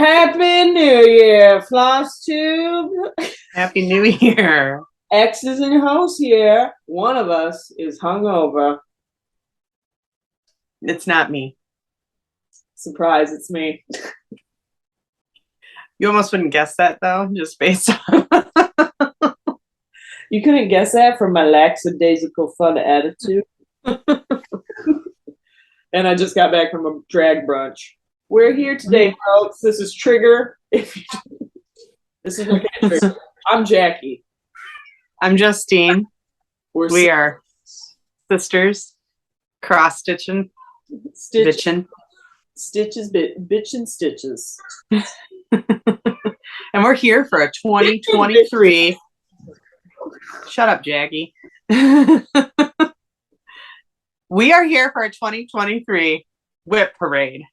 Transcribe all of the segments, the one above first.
Happy New Year, Floss Tube. Happy New Year. X is in house here. One of us is hungover. It's not me. Surprise, it's me. You almost wouldn't guess that though, just based on. You couldn't guess that from my lackadaisical fun attitude. And I just got back from a drag brunch. We're here today, folks. This is Trigger. This is okay, Trigger. I'm Jackie. I'm Justine. We We're are sisters, cross stitching, bitching. Stitches, bitchin' stitches. And we're here for a 2023. Shut up, Jackie. We are here for a 2023 WIP Parade.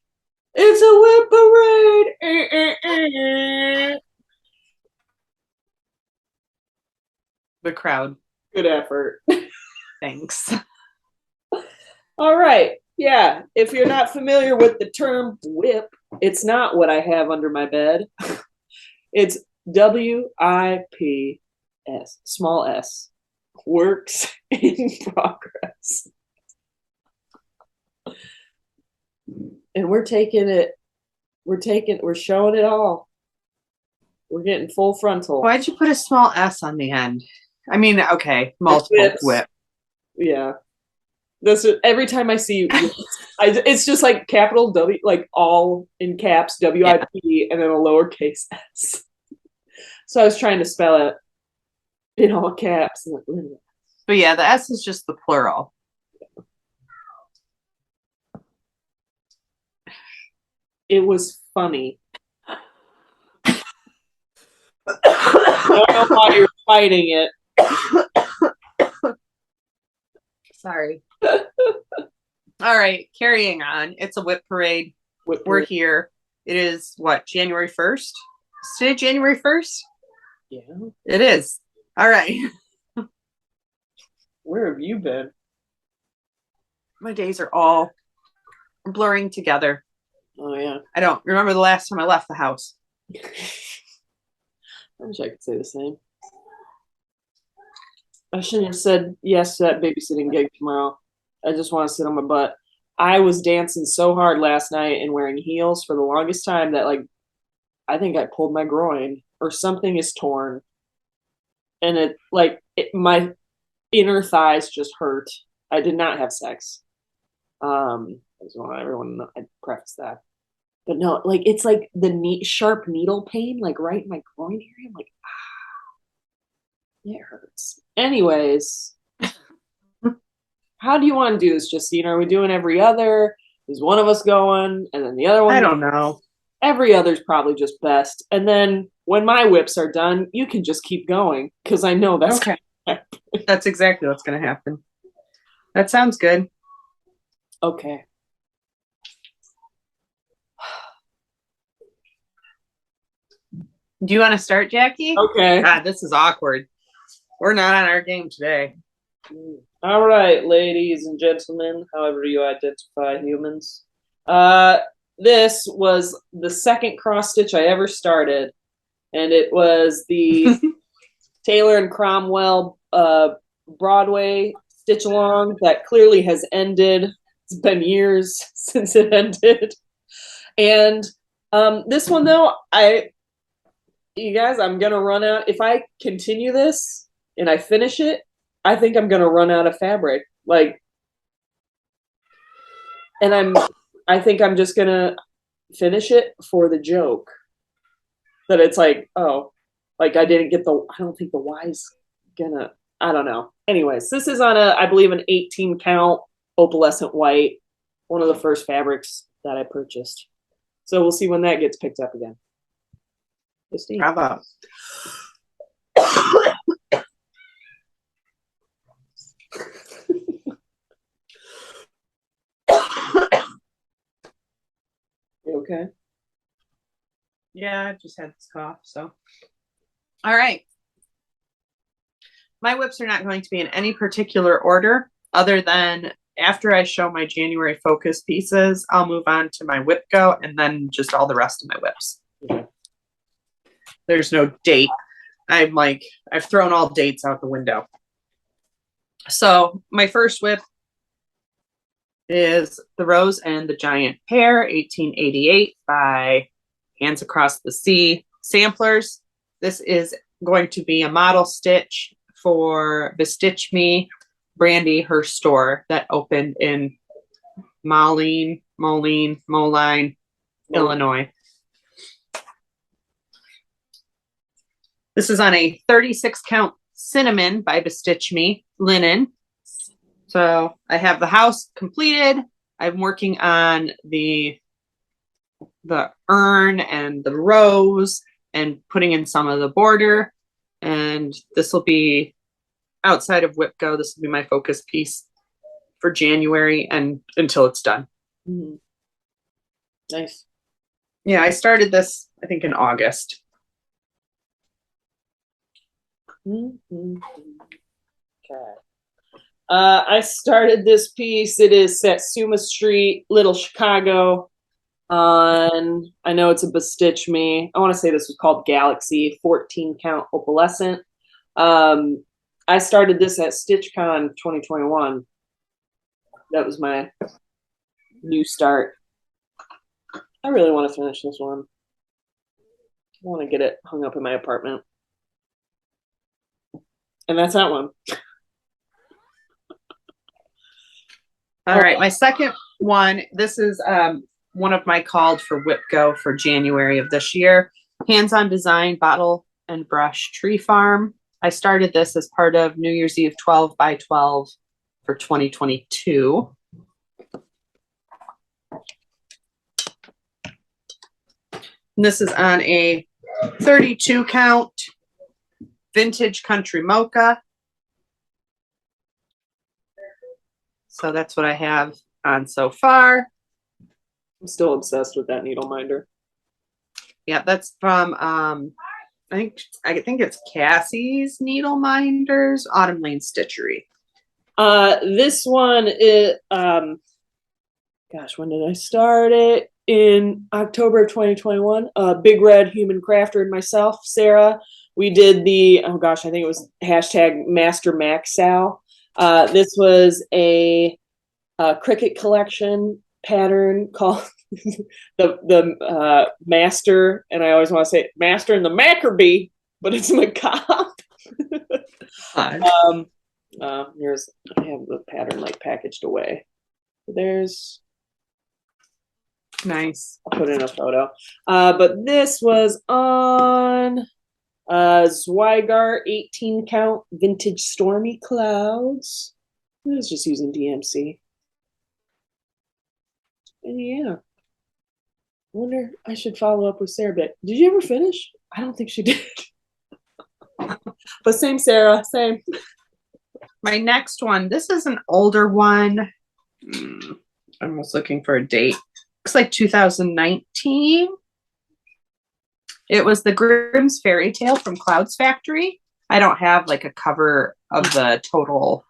It's a WIP Parade. The crowd. Good effort. Thanks. All right. Yeah. If you're not familiar with the term WIP, it's not what I have under my bed. It's WIP, small s, works in progress. And we're showing it all. We're getting full frontal. Why'd you put a small S on the end? I mean, okay, multiple WIP. Yeah. This every time I see it's just like capital W, like all in caps, WIP, and then a lowercase s. So I was trying to spell it in all caps. But yeah, the S is just the plural. It was funny. I don't know why you're fighting it. Sorry. All right, carrying on. It's a WIP Parade. We're here. It is what, January 1st? Is today January 1st? Yeah. It is. All right. Where have you been? My days are all blurring together. Oh, yeah. I don't remember the last time I left the house. I wish I could say the same. I shouldn't have said yes to that babysitting gig tomorrow. I just want to sit on my butt. I was dancing so hard last night and wearing heels for the longest time that, like, I think I pulled my groin or something is torn. And my inner thighs just hurt. I did not have sex. I just want everyone to know, I'd preface that. But no, like, it's like the sharp needle pain, like right in my groin area. I'm like, it hurts. Anyways, how do you want to do this, Justine? Are we doing every other? Is one of us going and then the other one? I don't know. Every other's probably just best. And then when my whips are done, you can just keep going because I know that's okay. That's exactly what's going to happen. That sounds good. Okay. Do you want to start, Jackie? Okay. God, this is awkward. We're not on our game today. All right, ladies and gentlemen, however you identify humans. This was the second cross stitch I ever started, and it was the Taylor and Cromwell Broadway stitch along that clearly has ended. It's been years since it ended. And this one, though, you guys, I'm going to run out. If I continue this and I finish it, I think I'm going to run out of fabric. I think I'm just going to finish it for the joke. That it's like, oh, like I don't think the Y's gonna, I don't know. Anyways, this is on I believe an 18 count opalescent white, one of the first fabrics that I purchased. So we'll see when that gets picked up again. Justine. Bravo. You okay? Yeah, I just had this cough, so. All right. My whips are not going to be in any particular order other than after I show my January focus pieces, I'll move on to my whip go and then just all the rest of my whips. There's no date. I've thrown all dates out the window. So my first whip is The Rose and the Giant Pear, 1888 by Hands Across the Sea Samplers. This is going to be a model stitch for Bestitch Me, Brandy, her store that opened in Moline, Illinois. This is on a 36 count cinnamon by Bestitch Me linen. So I have the house completed. I'm working on the urn and the rose and putting in some of the border. And this will be outside of WIP Go. This will be my focus piece for January and until it's done. Mm-hmm. Nice. Yeah, I started this, I think, in August. Mm-hmm. Okay. I started this piece. It is Satsuma Street, Little Chicago. I know it's a Bestitch Me. I want to say this was called Galaxy, 14 count opalescent. I started this at StitchCon 2021. That was my new start. I really want to finish this one. I want to get it hung up in my apartment. And that's that one. All right, my second one, this is one of my called for WIP Go for January of this year. Hands-on design, bottle and brush tree farm. I started this as part of New Year's Eve 12 by 12 for 2022. And this is on a 32 count vintage country mocha. So that's what I have on so far. I'm still obsessed with that needle minder. Yeah, that's from I think it's Cassie's Needle Minders, Autumn Lane Stitchery. This one is gosh, when did I start it? In October of 2021. Big Red Human Crafter and myself, Sarah, we did the, oh gosh, I think it was hashtag Master Max Sal. This was a Cricut collection pattern called the Master, and I always want to say Master and the Macrobee, but it's macabre. Here's, I have the pattern like packaged away. There's nice. I'll put in a photo. But this was on Zweigart 18 count vintage stormy clouds. I was just using DMC. And yeah. I wonder, I should follow up with Sarah, but did you ever finish? I don't think she did. But same Sarah, same. My next one, this is an older one. I'm almost looking for a date. Looks like 2019. It was the Grimm's Fairy Tale from Clouds Factory. I don't have like a cover of the total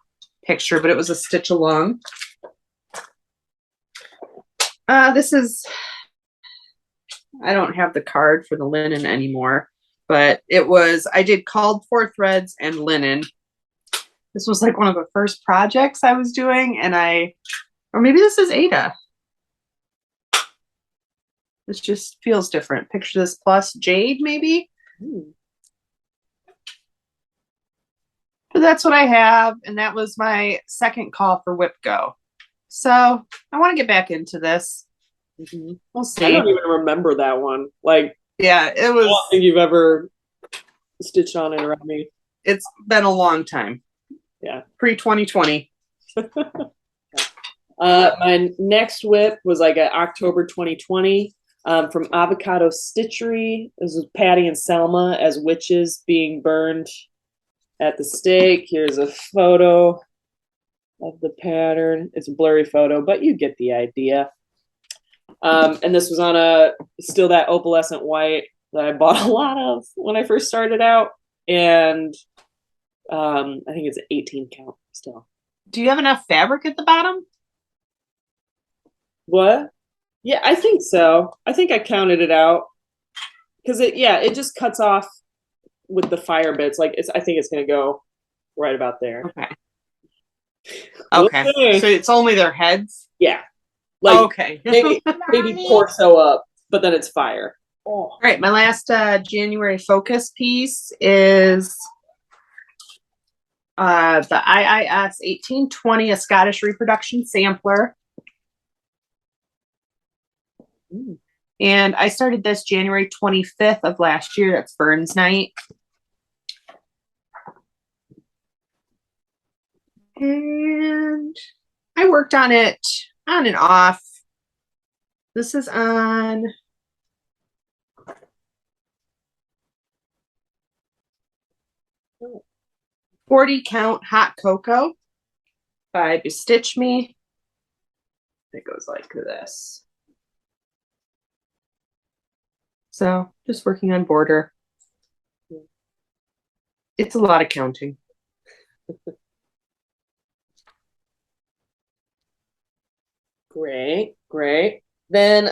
picture, but it was a stitch along. This is, I don't have the card for the linen anymore, but it was, I did called for threads and linen. This was like one of the first projects I was doing, and or maybe this is Ada. This just feels different. Picture this plus jade, maybe. But that's what I have, and that was my second call for WIP Go. So I want to get back into this. We'll see. I don't even remember that one. Like, yeah, it was. I don't think you've ever stitched on it around me. It's been a long time. Yeah, pre-2020. My next WIP was like an October 2020 from Avocado Stitchery. This was Patty and Selma as witches being burned at the stake. Here's a photo of the pattern. It's a blurry photo, but you get the idea. And this was on still that opalescent white that I bought a lot of when I first started out. And I think it's an 18 count still. Do you have enough fabric at the bottom? What? Yeah, I think so. I think I counted it out. because it just cuts off with the fire bits. Like I think it's gonna go right about there. Okay. We'll Okay. see. So it's only their heads? Yeah, like Okay. maybe torso up, but then it's fire. Oh, All right, my last January focus piece is the IIS 1820, a Scottish reproduction sampler. And I started this January 25th of last year. That's Burns Night. And I worked on it on and off. This is on 40 count hot cocoa by Bestitch Me. It goes like this. So just working on border. It's a lot of counting. great, great. Then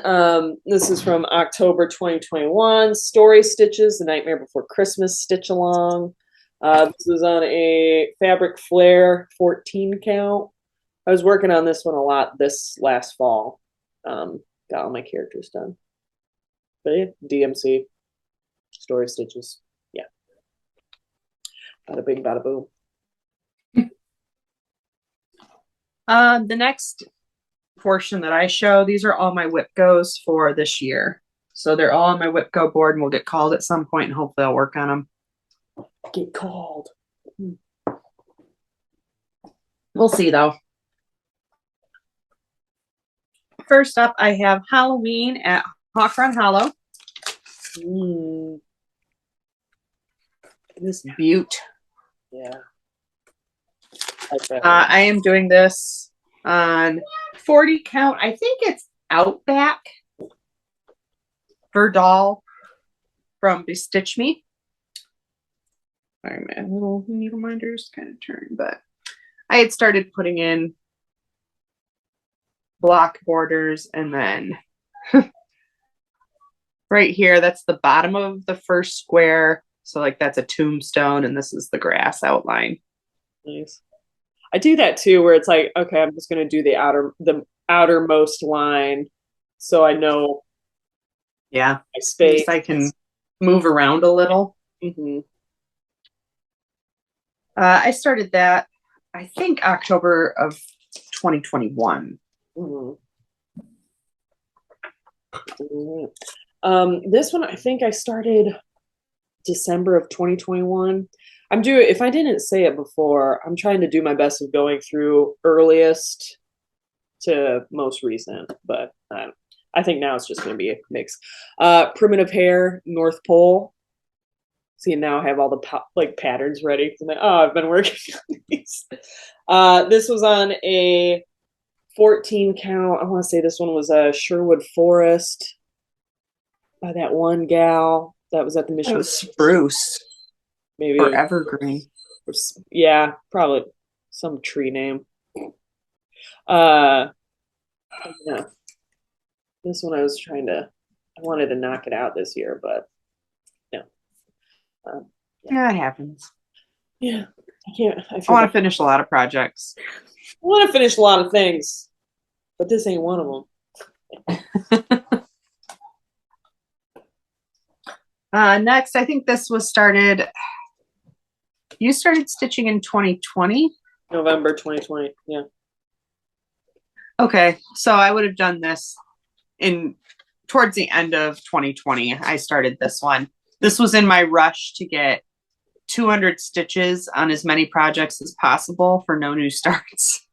this is from October 2021. Story Stitches, The Nightmare Before Christmas Stitch Along. This was on a Fabric Flare 14 count. I was working on this one a lot this last fall. Got all my characters done. But yeah, DMC, Story Stitches. Yeah. Bada bing, bada boom. The next portion that I show, these are all my WIP goes for this year. So they're all on my WIP go board and we'll get called at some point and hopefully I'll work on them. Get called. We'll see though. First up, I have Halloween at Hawk Run Hollow. This beaut. Yeah. I am doing this on 40 count. I think it's Outback Verdal from Bestitch Me. Sorry, my little needle minders kind of turned, but I had started putting in block borders and then right here, that's the bottom of the first square. So like that's a tombstone and this is the grass outline. Nice. I do that too, where it's like, okay, I'm just gonna do the outermost line, so I know. Yeah, my space. I can move around a little. Mm-hmm. I started that, I think, October of 2021. Mm-hmm. This one, I think I started December of 2021. If I didn't say it before, I'm trying to do my best of going through earliest to most recent, but I think now it's just going to be a mix. Primitive Hair, North Pole. See, now I have all the patterns ready. I've been working on these. This was on a 14 count. I want to say this one was a Sherwood Forest by that one gal that was at the Mission. It was spruce. Maybe or evergreen. Yeah, probably some tree name. Yeah. This one I wanted to knock it out this year, but no. Yeah, it happens. Yeah, I can't. I want to finish a lot of projects. I want to finish a lot of things, but this ain't one of them. Next, I think this was started. You started stitching in 2020? November 2020, yeah. Okay, so I would have done this towards the end of 2020. I started this one. This was in my rush to get 200 stitches on as many projects as possible for no new starts.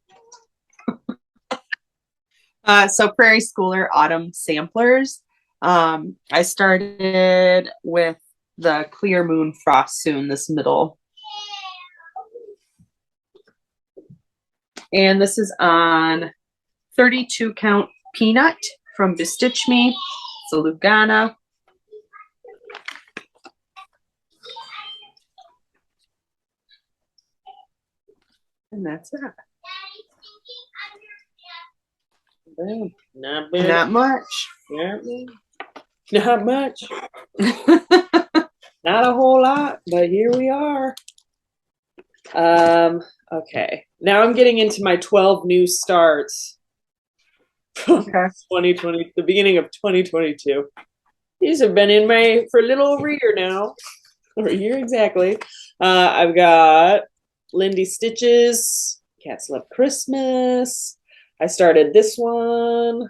So Prairie Schooler Autumn Samplers. I started with the Clear Moon Frost Soon, this middle. And this is on 32 count Peanut from Bestitch Me. It's a Lugana. And that's it. Not much. Not much. Not a whole lot, but here we are. Okay. Now I'm getting into my 12 new starts from Okay. 2020, the beginning of 2022. These have been in my for a little over a year now, or a year exactly. I've got Lindy Stitches, Cats Love Christmas. I started this one,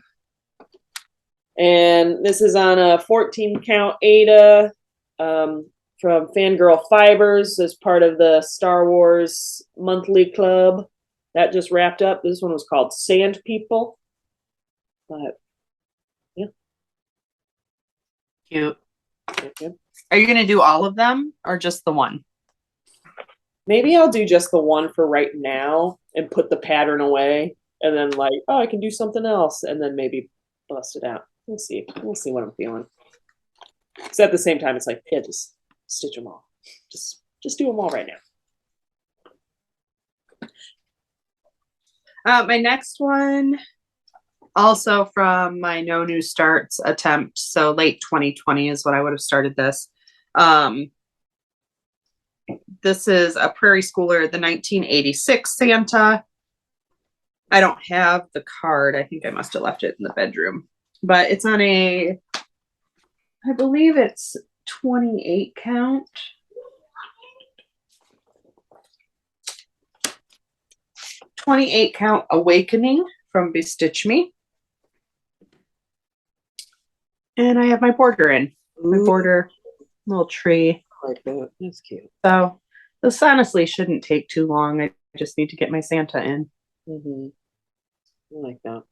and this is on a 14 count Ada from Fangirl Fibers as part of the Star Wars monthly club that just wrapped up. This one was called Sand People. But yeah. Cute. Okay. Are you going to do all of them or just the one? Maybe I'll do just the one for right now and put the pattern away, and then like, oh, I can do something else, and then maybe bust it out. We'll see. We'll see what I'm feeling. Because at the same time, it's like, yeah, just stitch them all. Just do them all right now. My next one, also from my no new starts attempt. So late 2020 is what I would have started this. This is a prairie schooler, the 1986 Santa. I don't have the card. I think I must have left it in the bedroom. But it's on a, I believe it's 28 count. .28 count Awakening from Bestitch Me. And I have my border in. My border little tree. I like that. That's cute. So this honestly shouldn't take too long. I just need to get my Santa in. Mm-hmm. I like that.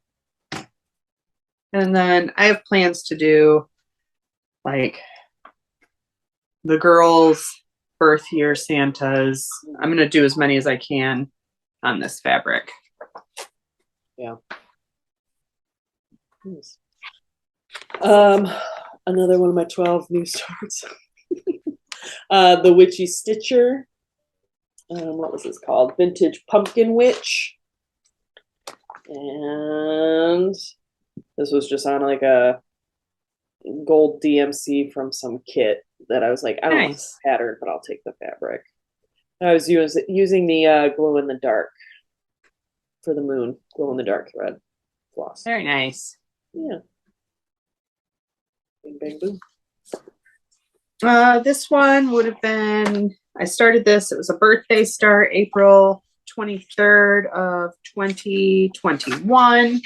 And then I have plans to do like the girls' birth year Santas. I'm going to do as many as I can on this fabric. Yeah. Nice. Another one of my 12 new starts. The Witchy Stitcher. What was this called? Vintage Pumpkin Witch. And this was just on like a gold DMC from some kit that I was like, I don't want the pattern, but I'll take the fabric. I was using the glow in the dark for the moon, glow in the dark thread floss. Very nice. Yeah. Bing, bang, boom. This one would have been, I started this, it was a birthday start, April 23rd of 2021.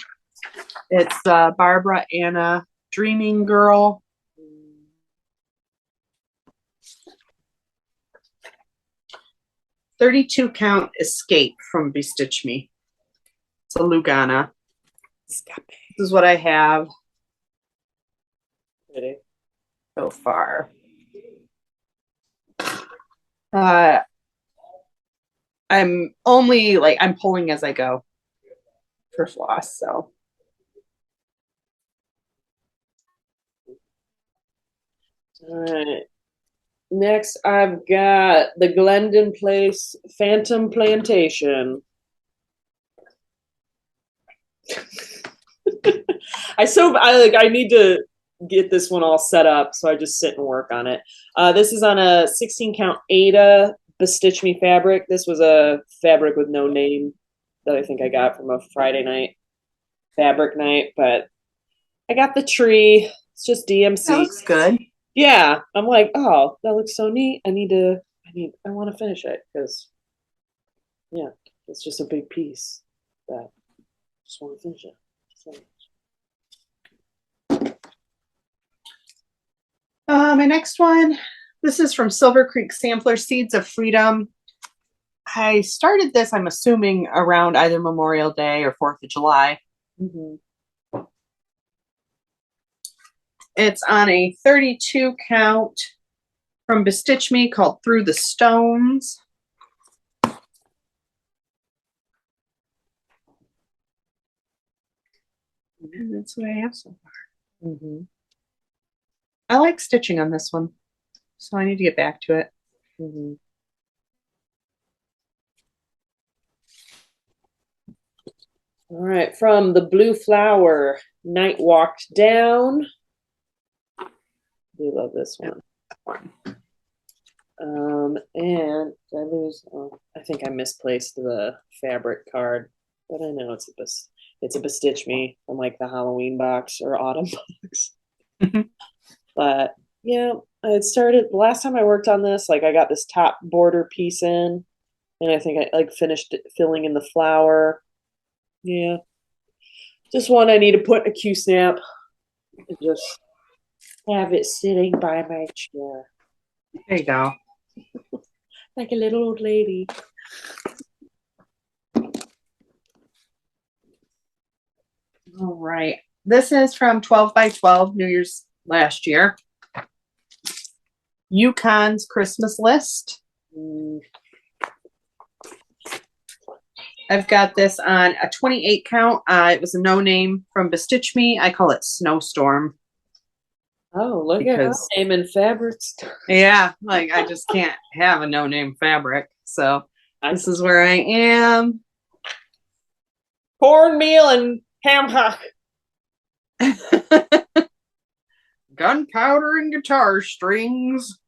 It's Barbara Anna Dreaming Girl. .32 count Escape from Bestitch Me. It's a Lugana. This is what I have so far. I'm only like, I'm pulling as I go for floss, so. All right. Next, I've got the Glendon Place Phantom Plantation. I need to get this one all set up, so I just sit and work on it. This is on a 16 count Ada Bestitch Me fabric. This was a fabric with no name that I think I got from a Friday night fabric night, but I got the tree. It's just DMC. That looks good. Yeah, I'm like, oh, that looks so neat. I want to finish it because, yeah, it's just a big piece that I just want to finish it. So. My next one, this is from Silver Creek Sampler, Seeds of Freedom. I started this, I'm assuming, around either Memorial Day or 4th of July. Mm-hmm. It's on a 32 count from Bestitch Me called Through the Stones. And that's what I have so far. Mm-hmm. I like stitching on this one, so I need to get back to it. Mm-hmm. All right, from the Blue Flower, Night Walked Down. do love this Yep, one. that one. And did I lose? Oh, I think I misplaced the fabric card, but I know it's a bestitch me from like the Halloween box or autumn box. But yeah, I had started the last time I worked on this. Like I got this top border piece in, and I think I like finished filling in the flower. Yeah, just one I need to put in a Q snap and just have it sitting by my chair There you go. like a little old lady. All right. This is from 12 by 12 New Year's last year. Yukon's Christmas list. Mm. I've got this on a 28 count. It was a no name from Bestitch Me. I call it Snowstorm. Oh, look at her Because, name and fabrics. yeah, like I just can't have a no name fabric. So this is where I am. Cornmeal and ham hock. Gunpowder and guitar strings.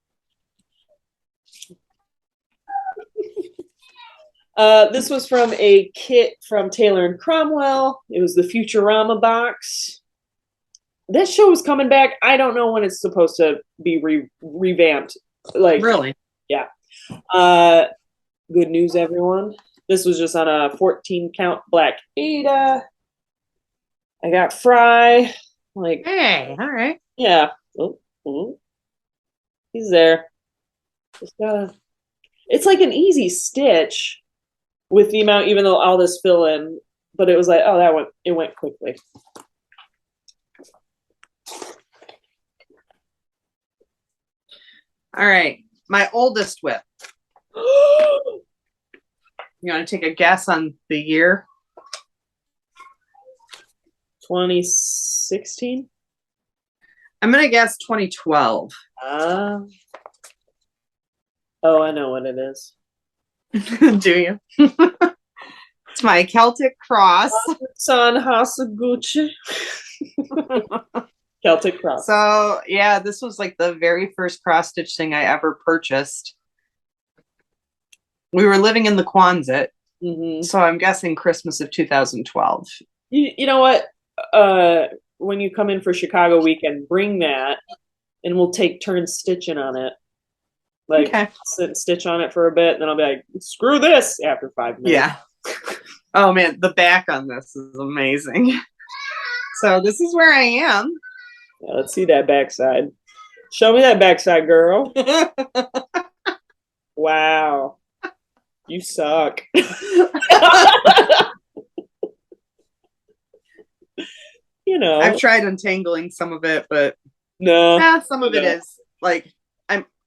This was from a kit from Taylor and Cromwell. It was the Futurama box. This show is coming back. I don't know when it's supposed to be revamped. Like, really? Yeah. Good news, everyone. This was just on a 14 count Black Ada. I got Fry. Like, hey, all right. Yeah. Oh. He's there. Just gotta. It's like an easy stitch with the amount, even though all this fill in, but it was like, oh, it went quickly. All right. My oldest WIP. You want to take a guess on the year? 2016? I'm going to guess 2012. Oh, I know what it is. Do you? It's my Celtic cross. San Hasaguchi. Celtic cross. So, yeah, this was like the very first cross stitch thing I ever purchased. We were living in the Quonset. Mm-hmm. So I'm guessing Christmas of 2012. You know what? When you come in for Chicago weekend, bring that and we'll take turns stitching on it. Like, okay. Sit and stitch on it for a bit, and then I'll be like, screw this after 5 minutes. Yeah. Oh, man, the back on this is amazing. So this is where I am. Yeah, let's see that backside. Show me that backside, girl. Wow. You suck. You know. I've tried untangling some of it, but no. Some of it is like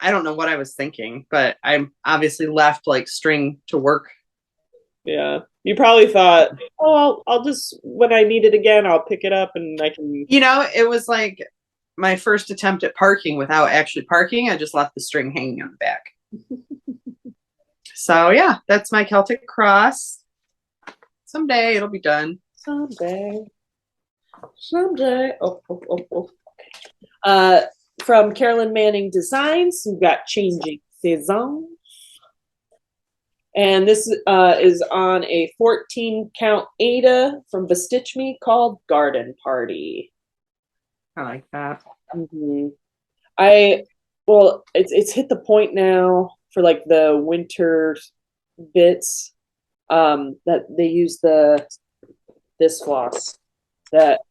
I don't know what I was thinking, but I'm obviously left like string to work. Yeah. You probably thought, oh, I'll just when I need it again, I'll pick it up and I can. You know, it was like my first attempt at parking without actually parking. I just left the string hanging on the back. So yeah, that's my Celtic cross. Someday it'll be done. Someday. From Carolyn Manning Designs, we've got Changing Saisons. And this is on a 14 count Ada from Bestitch Me called Garden Party. I like that. Mm-hmm. It's hit the point now for like the winter bits that they use this floss that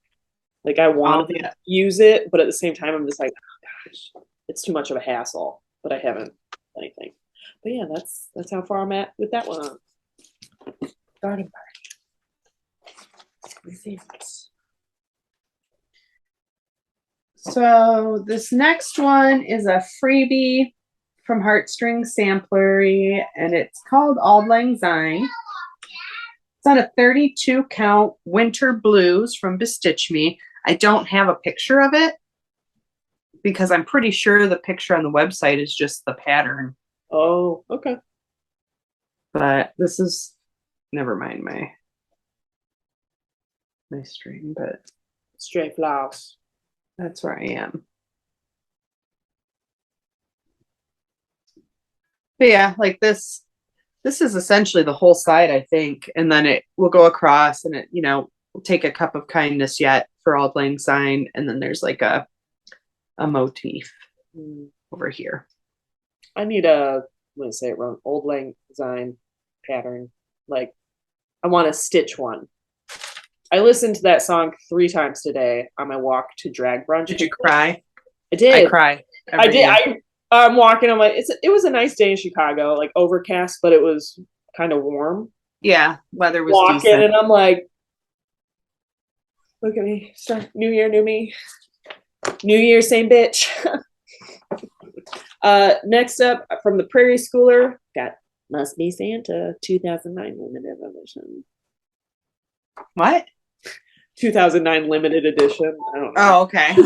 like I want to use it, but at the same time I'm just like, oh gosh, it's too much of a hassle. But I haven't done anything. But yeah, that's how far I'm at with that one. Garden Party. So this next one is a freebie from Heartstring Samplery, and it's called Auld Lang Syne. It's on a 32 count Winter Blues from Bestitch Me. I don't have a picture of it because I'm pretty sure the picture on the website is just the pattern. Oh, okay. But this is, never mind my string, but straight flowers. That's where I am. But yeah, like this is essentially the whole side, I think. And then it will go across and it, will take a cup of kindness yet for Auld Lang Syne. And then there's like a motif over here. I need a, I'm going to say it wrong, Old Lang Syne pattern. Like, I want to stitch one. I listened to that song 3 times today on my walk to drag brunch. Did you cry? I did. I cry. I did. Year. I'm walking. I'm like, it was a nice day in Chicago, like overcast, but it was kind of warm. Yeah, weather was walking, decent. And I'm like, look at me, start new year, new me, new year, same bitch. Next up from the Prairie Schooler, got Must Be Santa 2009 limited edition. What? 2009 limited edition. I don't know. Oh, okay.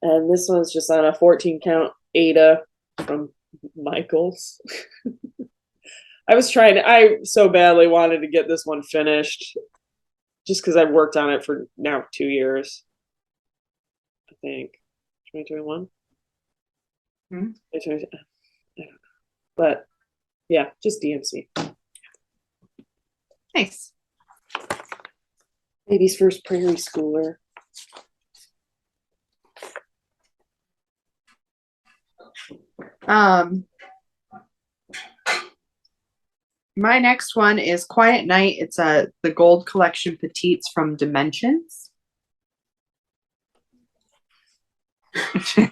And this one's just on a 14 count Ada from Michaels. I so badly wanted to get this one finished just because I've worked on it for now 2 years. I think 2021. But yeah, just DMC. Nice. Baby's first Prairie Schooler. My next one is Quiet Night. It's the Gold Collection Petites from Dimensions.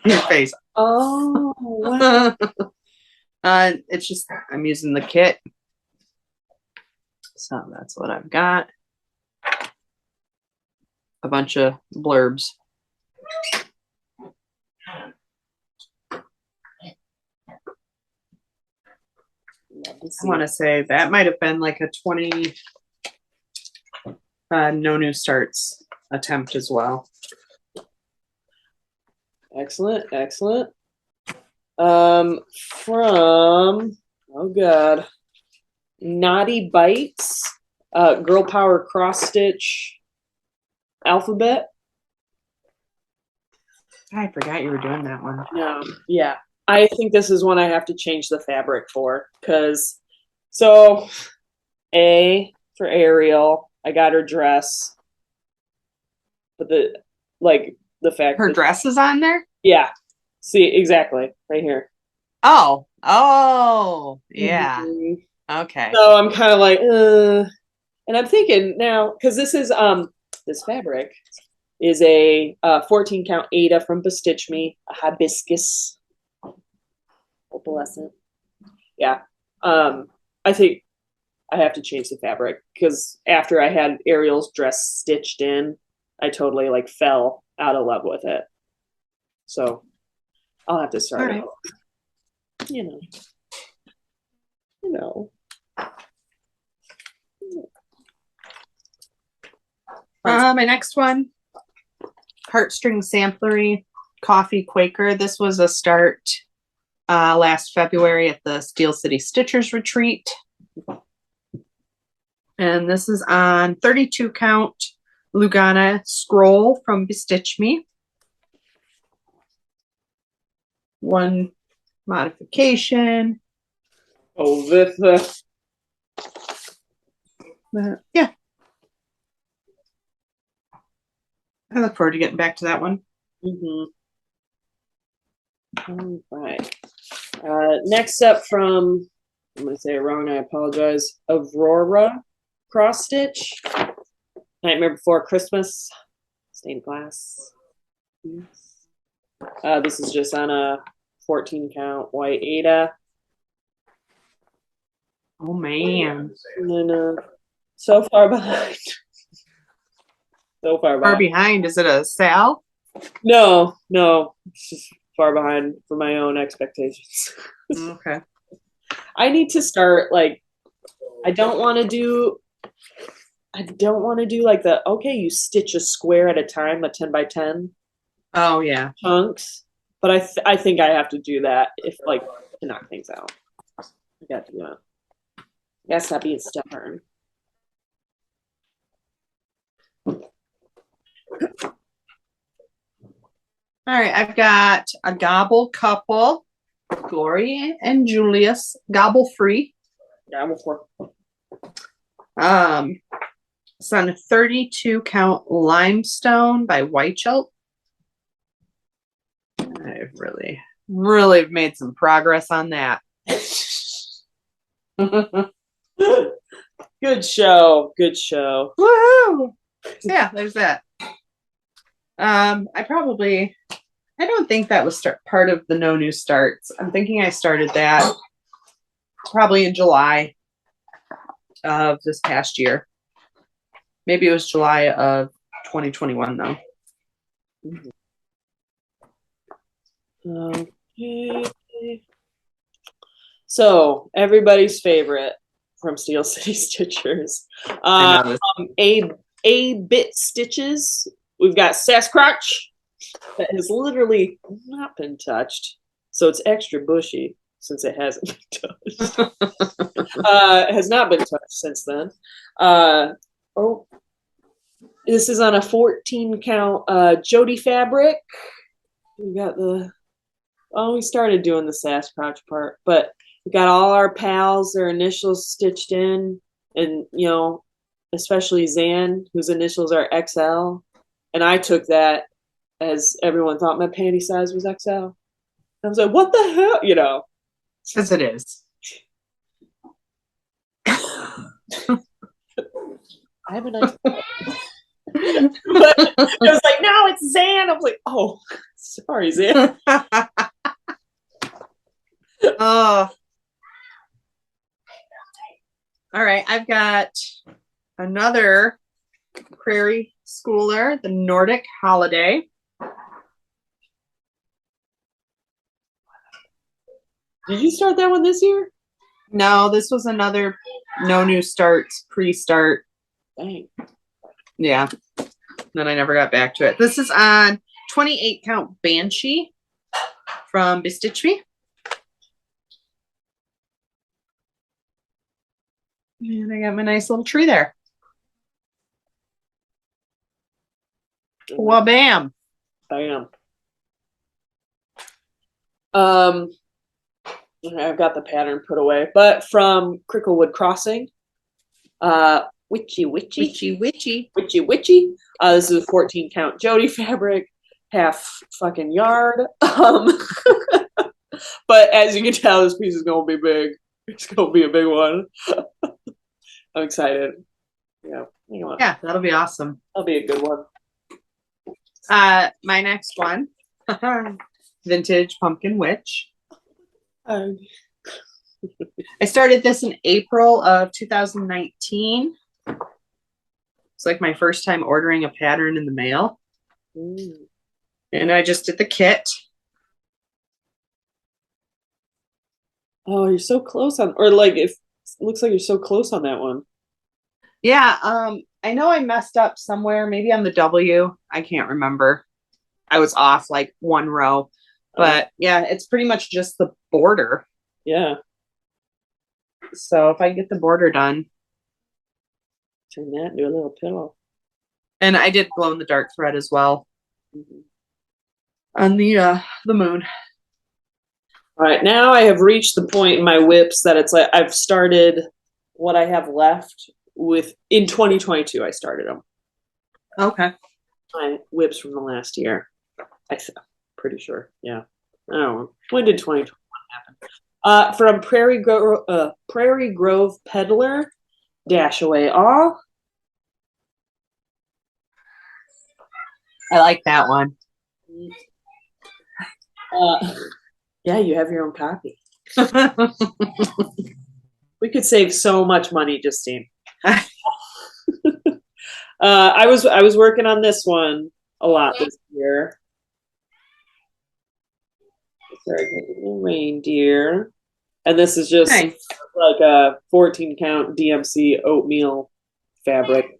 Your face. Oh, wow. It's just, I'm using the kit. So that's what I've got. A bunch of blurbs. I want to say that might have been like a 20 no new starts attempt as well. Excellent, excellent. From, oh God, Naughty Bites, Girl Power Cross Stitch Alphabet. I forgot you were doing that one. No, yeah. I think this is one I have to change the fabric for because, so A for Ariel, I got her dress, but the fact her dress is on there. Yeah, see exactly right here. Oh, yeah. Mm-hmm. Okay. So I'm kind of like, and I'm thinking now because this is this fabric is a 14 count Ada from Bestitch Me, a hibiscus. Opalescent. Yeah. I think I have to change the fabric because after I had Ariel's dress stitched in, I totally like fell out of love with it. So I'll have to start it. You know. My next one, Heartstring Samplery Coffee Quaker. This was a start last February at the Steel City Stitchers Retreat. And this is on 32 count Lugana scroll from Bestitch Me. One modification. Oh, this. Yeah. I look forward to getting back to that one. Mm-hmm. All right. Next up from, I'm going to say it wrong, I apologize, Aurora Cross Stitch. Nightmare Before Christmas. Stained glass. This is just on a 14 count white Ada. Oh, man. And then, so far behind. So far behind. Is it a Sal? No. It's just far behind for my own expectations. Okay. I need to start I don't want to do like okay, you stitch a square at a time, a 10 by 10. Oh yeah. Chunks. But I think I have to do that if to knock things out. I got to do that. I gotta stop being stubborn. All right, I've got a gobble couple, Glory and Julius, gobble free. Yeah, before. It's on a 32 count limestone by Weichelt. I've really made some progress on that. Good show. Good show. Woohoo! Yeah, there's that. I don't think that was part of the no new starts. I'm thinking I started that probably in July of this past year. Maybe it was July of 2021 though. Okay. So everybody's favorite from Steel City Stitchers, a bit stitches. We've got Sasquatch that has literally not been touched, so it's extra bushy since it hasn't been touched. It has not been touched since then. This is on a 14 count Jody fabric. We got we started doing the Sasquatch part, but we got all our pals, their initials stitched in, and especially Zan, whose initials are XL. And I took that as everyone thought my panty size was XL. I was like, what the hell? Because it is. I have a nice but I was like, no, it's Zan. I was like, oh, sorry, Zan. Oh. All right, I've got another Prairie Schooler, the Nordic Holiday. Did you start that one this year? No, this was another no new starts, pre-start. Dang. Yeah. Then I never got back to it. This is on 28 count Banshee from Bestitch Me. And I got my nice little tree there. Well, bam. Bam. I've got the pattern put away, but from Cricklewood Crossing, Witchy. This is a 14 count Jody fabric, half fucking yard. But as you can tell, this piece is gonna be big. It's gonna be a big one. I'm excited. Yeah, that'll be awesome. That'll be a good one. My next one, Vintage Pumpkin Witch. I started this in April of 2019. It's like my first time ordering a pattern in the mail. And I just did the kit. Oh, you're so close on, or like if it looks like you're so close on that one. Yeah, I know I messed up somewhere, maybe on the W. I can't remember. I was off like one row. But yeah, it's pretty much just the border. Yeah. So if I get the border done. Turn that into a little pillow. And I did glow in the dark thread as well. On the moon. All right, now I have reached the point in my whips that it's like I've started what I have left with in 2022. I started them. Okay. My whips from the last year. Pretty sure. Yeah. I don't know. When did 2021 happen? From Prairie Grove Peddler, Dash Away All. I like that one. Yeah, you have your own copy. We could save so much money, Justine. I was working on this one a lot this year. Reindeer, and this is just like a 14 count DMC oatmeal fabric.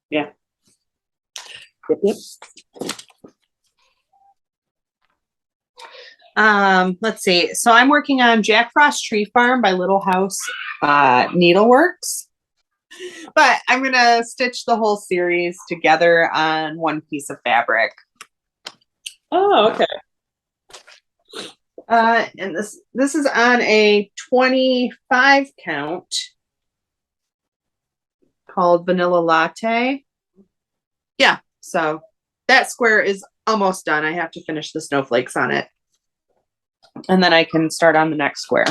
Yeah. Yep. Let's see. So I'm working on Jack Frost Tree Farm by Little House Needleworks. But I'm going to stitch the whole series together on one piece of fabric. Oh, okay. And this is on a 25 count called Vanilla Latte. Yeah, so that square is almost done. I have to finish the snowflakes on it. And then I can start on the next square.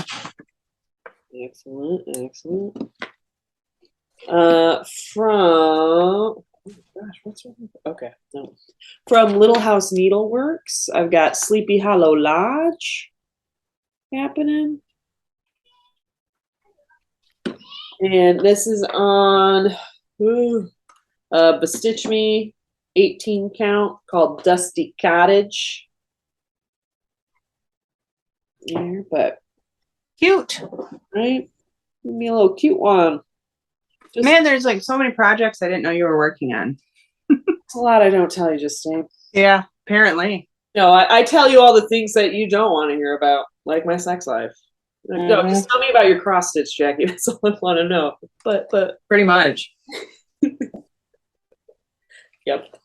Excellent, excellent. From gosh, what's wrong? Okay, no. From Little House Needleworks, I've got Sleepy Hollow Lodge happening. And this is on Bestitch Me 18 count called Dusty Cottage. Yeah, but Cute. right? Give me a little cute one. Just, man, there's like so many projects I didn't know you were working on. It's a lot I don't tell you, Justine. Yeah, apparently. No, I tell you all the things that you don't want to hear about, like my sex life. No, just tell me about your cross stitch, Jackie. That's all I want to know. But pretty much. Yep.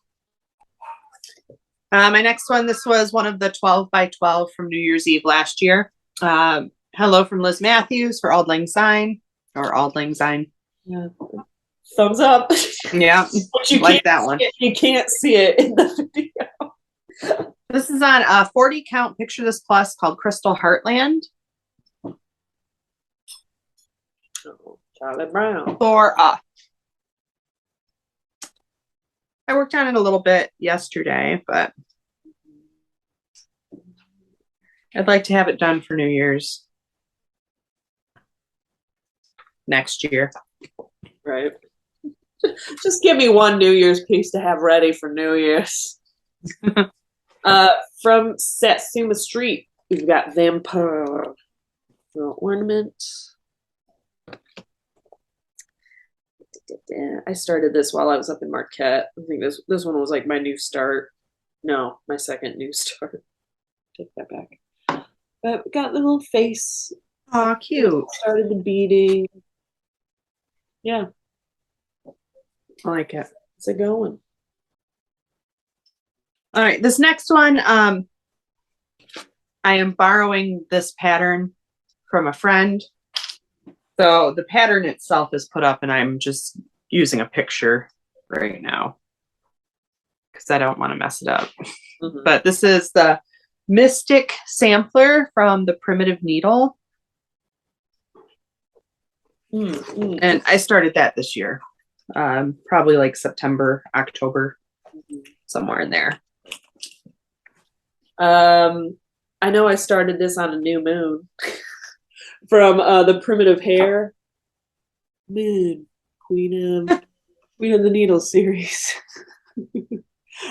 My next one, this was one of the 12 by 12 from New Year's Eve last year. Hello from Liz Matthews for Auld Lang Syne, or Auld Lang Syne. Yeah. Thumbs up. Yeah, you like that one. You can't see it in the video. This is on a 40 count Picture This Plus called Crystal Heartland. Oh, Charlie Brown. For I worked on it a little bit yesterday, but I'd like to have it done for New Year's next year. Right. Just give me one New Year's piece to have ready for New Year's. From Satsuma Street, we've got Vampire ornament. I started this while I was up in Marquette. I think this one was like my new start. No, my second new start. Take that back. But got the little face. Oh, cute. Started the beading. Yeah. I like it. How's it going? All right, this next one, I am borrowing this pattern from a friend. So the pattern itself is put up and I'm just using a picture right now because I don't want to mess it up. Mm-hmm. But this is the Mystic Sampler from the Primitive Needle. Mm-hmm. And I started that this year. Probably like September, October, somewhere in there. I know I started this on a new moon from the Primitive Hair Moon Queen of the Needle series.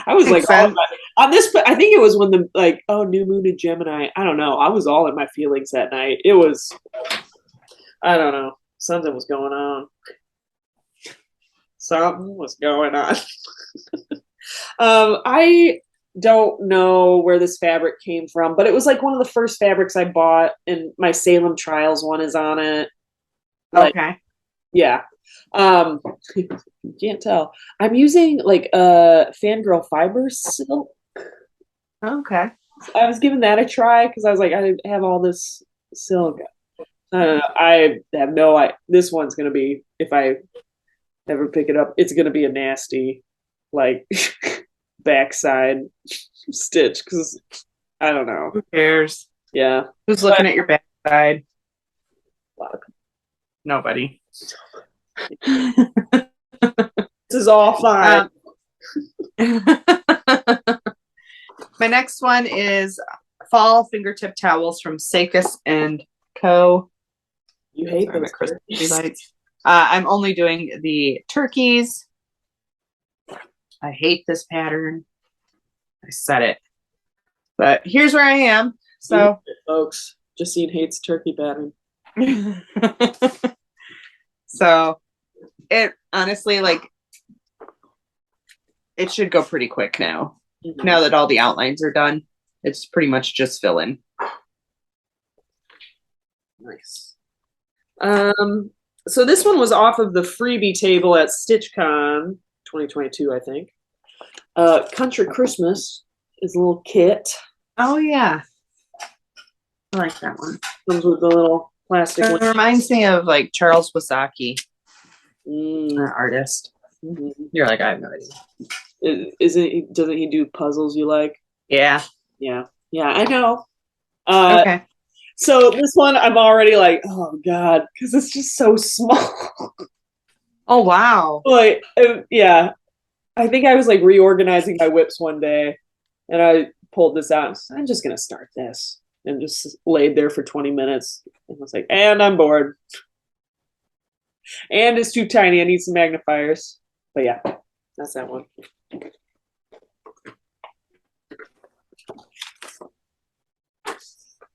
I was like on this, but I think it was when the new moon in Gemini. I don't know. I was all in my feelings that night. It was, I don't know, something was going on. Something was going on. I don't know where this fabric came from, but it was like one of the first fabrics I bought, and my Salem Trials one is on it. Like, okay. Yeah. You can't tell. I'm using like Fangirl Fiber silk. Okay. I was giving that a try because I was like, I have all this silk. I have no idea. This one's gonna be, if I ever pick it up, it's gonna be a nasty, like backside stitch because I don't know. Who cares? Yeah. Who's looking at your backside? Nobody. This is all fine. My next one is fall fingertip towels from Sakis and Co. You hate those Christmas lights. I'm only doing the turkeys. I hate this pattern. I said it. But here's where I am. So, folks, Justine hates turkey pattern. So, it honestly, like, it should go pretty quick now. Mm-hmm. Now that all the outlines are done, it's pretty much just fill in. Nice. So this one was off of the freebie table at StitchCon 2022, I think. Country Christmas his little kit. Oh yeah, I like that one. Comes with the little plastic It one. reminds me of like Charles Wasaki, Mm. artist. Mm-hmm. You're like, I have no idea. Doesn't he do puzzles you like? Yeah. Yeah. Yeah, I know. Okay. So this one I'm already like, oh God, because it's just so small. Oh wow. Like, yeah. I think I was like reorganizing my whips one day and I pulled this out and said, I'm just gonna start this. And just laid there for 20 minutes. And I was like, and I'm bored. And it's too tiny. I need some magnifiers. But yeah, that's that one.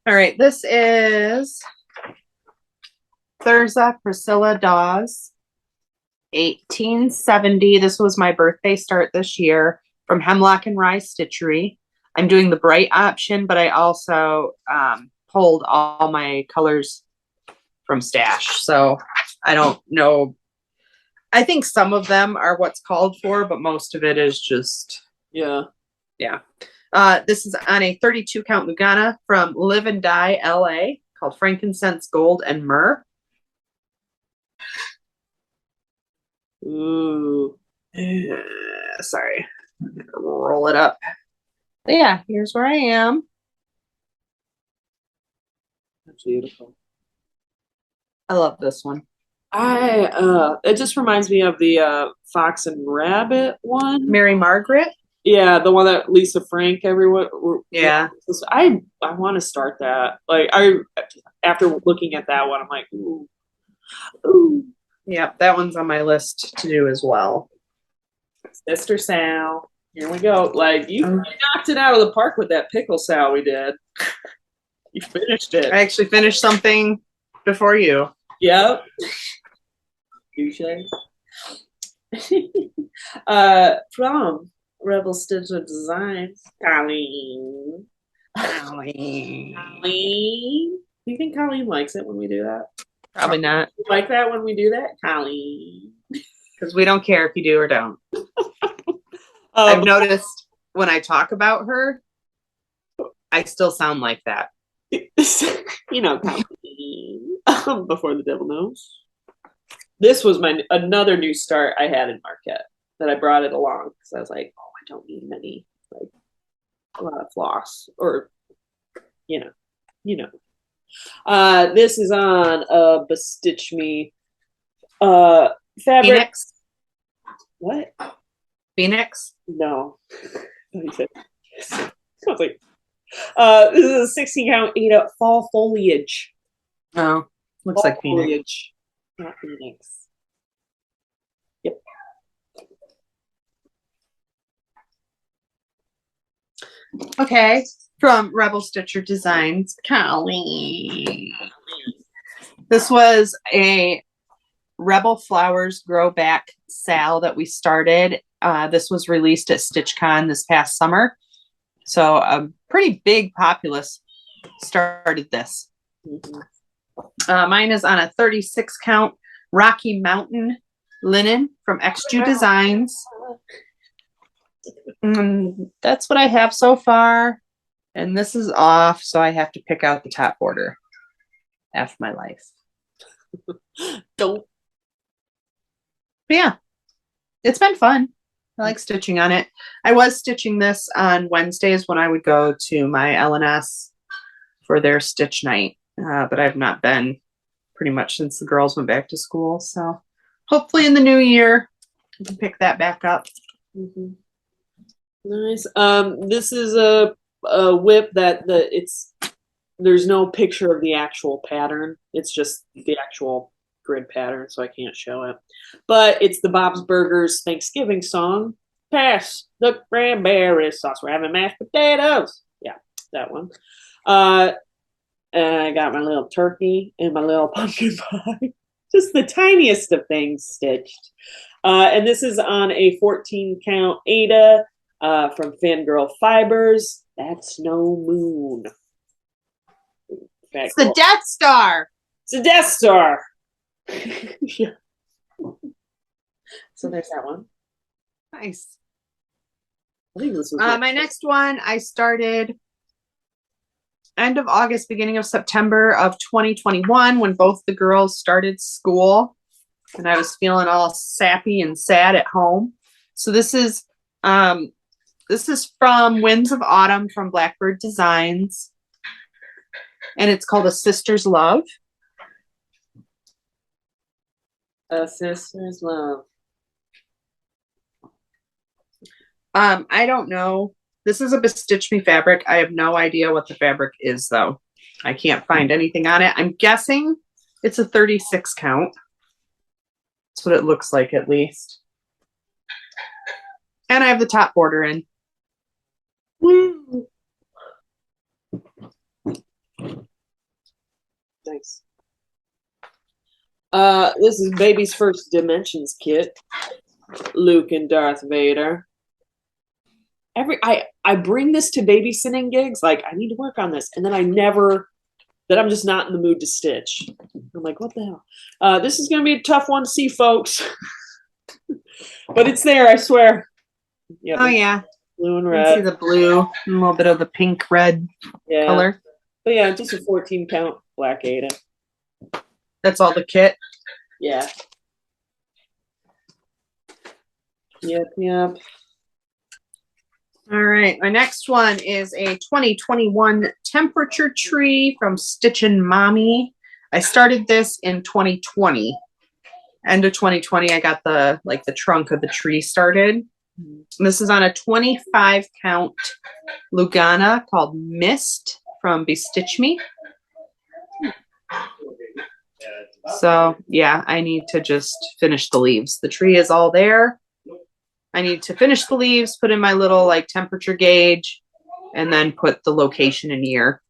All right. This is Thurza Priscilla Dawes, 1870. This was my birthday start this year from Hemlock and Rye Stitchery. I'm doing the bright option, but I also pulled all my colors from Stash. So I don't know. I think some of them are what's called for, but most of it is just, Yeah. yeah. This is on a 32 count Lugana from Live and Die LA called Frankincense, Gold, and Myrrh. Ooh. Sorry. Roll it up. But yeah, here's where I am. That's beautiful. I love this one. It just reminds me of the Fox and Rabbit one. Mary Margaret. Yeah, the one that Lisa Frank everyone. Yeah. I want to start that. Like after looking at that one, I'm like, ooh, ooh. Yeah, that one's on my list to do as well. Sister Sal. Here we go. Like you knocked it out of the park with that pickle Sal we did. You finished it. I actually finished something before you. Yep. Touche. From Rebel Stitcher Designs, Colleen. Colleen. Do you think Colleen likes it when we do that? Probably not. You like that when we do that, Colleen? Because we don't care if you do or don't. I've noticed when I talk about her, I still sound like that. You know, Colleen. Before the devil knows. This was another new start I had in Marquette that I brought it along because I was like, oh, I don't need many, like a lot of floss or, you know. This is on Bestitch Me fabric. Phoenix? What? Phoenix? No. I was like, this is a 16 count 8 up fall foliage. Oh, looks fall like Phoenix. Foliage, not Phoenix. Yep. Okay. From Rebel Stitcher Designs, Colleen. This was a Rebel Flowers Grow Back sale that we started. This was released at StitchCon this past summer. So a pretty big populace started this. Mm-hmm. Mine is on a 36 count Rocky Mountain linen from XJU Designs. And that's what I have so far. And this is off, so I have to pick out the top border. F my life. Don't. But yeah, it's been fun. I like stitching on it. I was stitching this on Wednesdays when I would go to my LNS for their stitch night. But I've not been pretty much since the girls went back to school. So hopefully in the new year, we can pick that back up. Mm-hmm. Nice. This is a whip that there's no picture of the actual pattern. It's just the actual grid pattern, so I can't show it. But it's the Bob's Burgers Thanksgiving song. Pass the cranberry sauce. We're having mashed potatoes. Yeah, that one. And I got my little turkey and my little pumpkin pie. Just the tiniest of things stitched. And this is on a 14 count Ada from Fangirl Fibers. That's no moon. It's the Death Star. It's a Death Star. Yeah. So there's that one. Nice. I think this was My next one, I started end of August, beginning of September of 2021 when both the girls started school and I was feeling all sappy and sad at home. So this is from Winds of Autumn from Blackbird Designs, and it's called A Sister's Love. A Sister's Love. I don't know. This is a Bestitch Me fabric. I have no idea what the fabric is, though. I can't find anything on it. I'm guessing it's a 36 count. That's what it looks like, at least. And I have the top border in. Woo! Nice. This is Baby's First Dimensions kit. Luke and Darth Vader. I bring this to babysitting gigs, like I need to work on this, and then I'm just not in the mood to stitch. I'm like, what the hell? This is gonna be a tough one to see, folks. But it's there, I swear. Yep. Oh yeah. Blue and red. You see the blue, a little bit of the pink red color. But yeah, just a 14 count black Ada. That's all the kit? Yeah. Yep. All right, my next one is a 2021 temperature tree from Stitchin' Mommy. I started this in 2020. End of 2020, I got the trunk of the tree started. This is on a 25 count Lugana called Mist from Bestitch Me. So yeah, I need to just finish the leaves. The tree is all there. I need to finish the leaves, put in my little temperature gauge, and then put the location and year.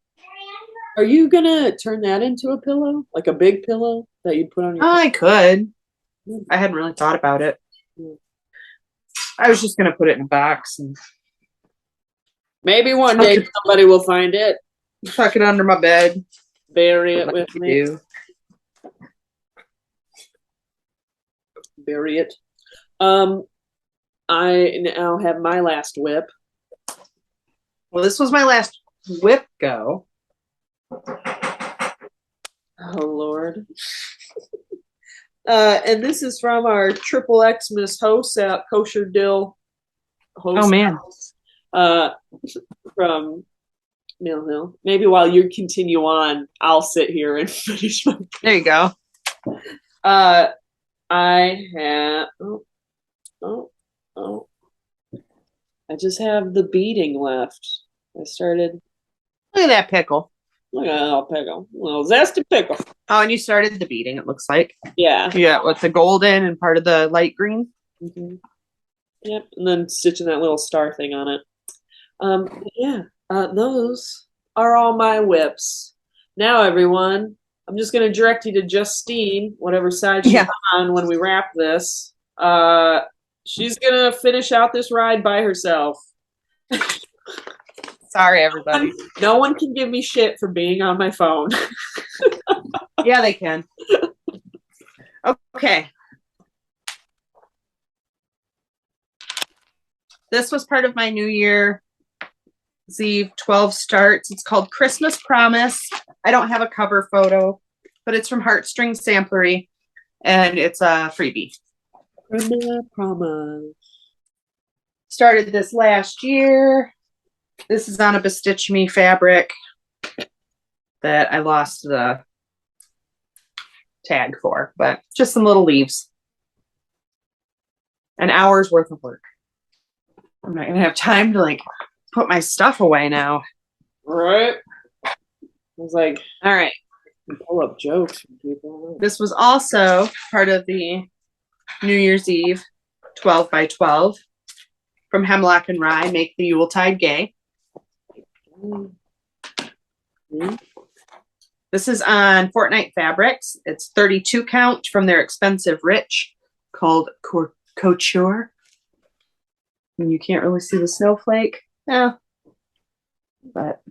Are you gonna turn that into a pillow? Like a big pillow that you put on your I could. I hadn't really thought about it. I was just gonna put it in a box and maybe one day somebody will find it. Tuck it under my bed. Bury it with me. Bury it. I now have my last whip. Well, this was my last whip go. Oh, Lord. And this is from our Triple Xmas host at Kosher Dill host. Oh, man. From Mill Hill. Maybe while you continue on, I'll sit here and finish my. There you go. I have. Oh, I just have the beading left. I started. Look at that pickle. Look at that little pickle. A little zesty pickle. Oh, and you started the beading, it looks like. Yeah. Yeah, with the golden and part of the light green. Mm-hmm. Yep, and then stitching that little star thing on it. Yeah, those are all my whips. Now, everyone, I'm just going to direct you to Justine, whatever side she's on when we wrap this. She's gonna finish out this ride by herself. Sorry, everybody. No one can give me shit for being on my phone. Yeah, they can. Okay. This was part of my New Year Eve 12 starts. It's called Christmas Promise. I don't have a cover photo, but it's from Heartstring Samplery, and it's a freebie. Promise. Started this last year. This is on a Bestitch Me fabric that I lost the tag for, but just some little leaves. An hour's worth of work. I'm not gonna have time to put my stuff away now. Right. I was like, all right. Pull up jokes from people. This was also part of the New Year's Eve 12 by 12 from Hemlock and Rye, Make the Yuletide Gay. Mm-hmm. This is on Fortnite Fabrics. It's 32 count from their expensive Rich called Couture. And you can't really see the snowflake. Yeah. But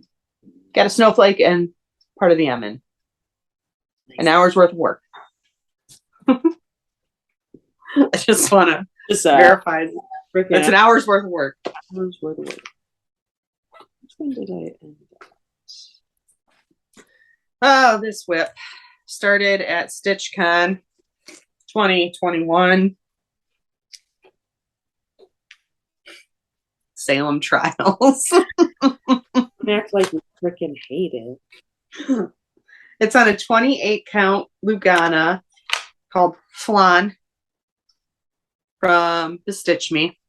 got a snowflake and part of the M in. An hour's worth of work. I just want to verify freaking That's an hour's worth of work. hours worth of work. Which one did I end up? Oh, this whip started at StitchCon 2021. Salem Trials. Act like you freaking hate it. It's on a 28 count Lugana called Flan from Bestitch Me.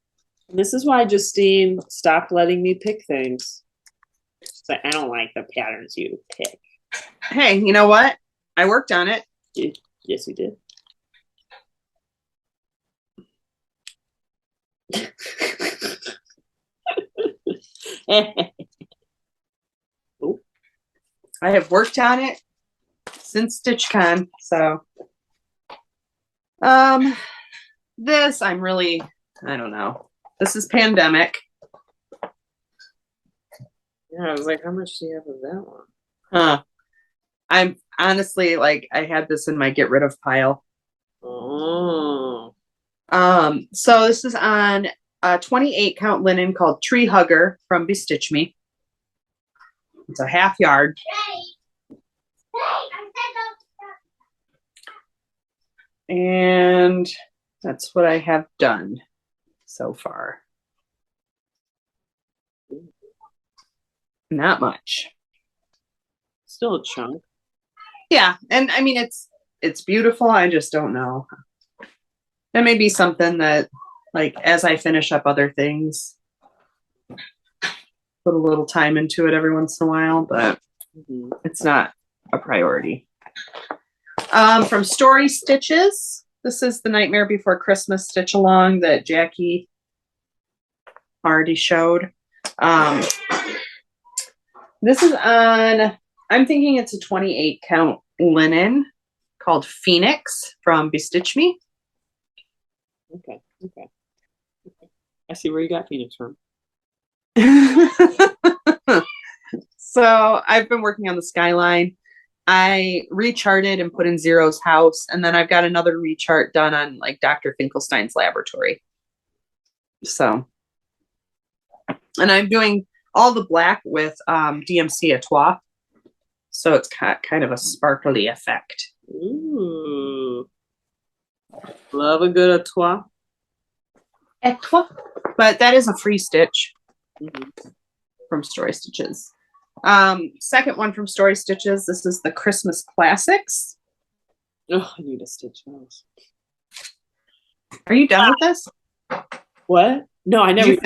This is why Justine stopped letting me pick things. She's like, I don't like the patterns you pick. Hey, you know what? I worked on it. Yes, you did. Oh. I have worked on it since StitchCon, so this I don't know. This is pandemic. Yeah, I was like, how much do you have of that one? Huh. I'm honestly like I had this in my get rid of pile. Oh. So this is on a 28 count linen called Tree Hugger from Bestitch Me. It's a half yard. And that's what I have done so far. Not much. Still a chunk. Yeah, and I mean it's beautiful. I just don't know. That may be something that, like, as I finish up other things, put a little time into it every once in a while, but it's not a priority. From Story Stitches, this is the Nightmare Before Christmas stitch along that Jackie already showed. This is on, I'm thinking it's a 28 count linen called Phoenix from Bestitch Me. Okay. I see where you got Phoenix from. So I've been working on the skyline. I recharted and put in Zero's house, and then I've got another rechart done on like Dr. Finkelstein's laboratory. So, and I'm doing all the black with DMC Etoile. So it's kind of a sparkly effect. Ooh. Love a good etoile. Etoile. But that is a free stitch from Story Stitches. Second one from Story Stitches. This is the Christmas Classics. Oh, I need to stitch those. Are you done with this? What? No, I never.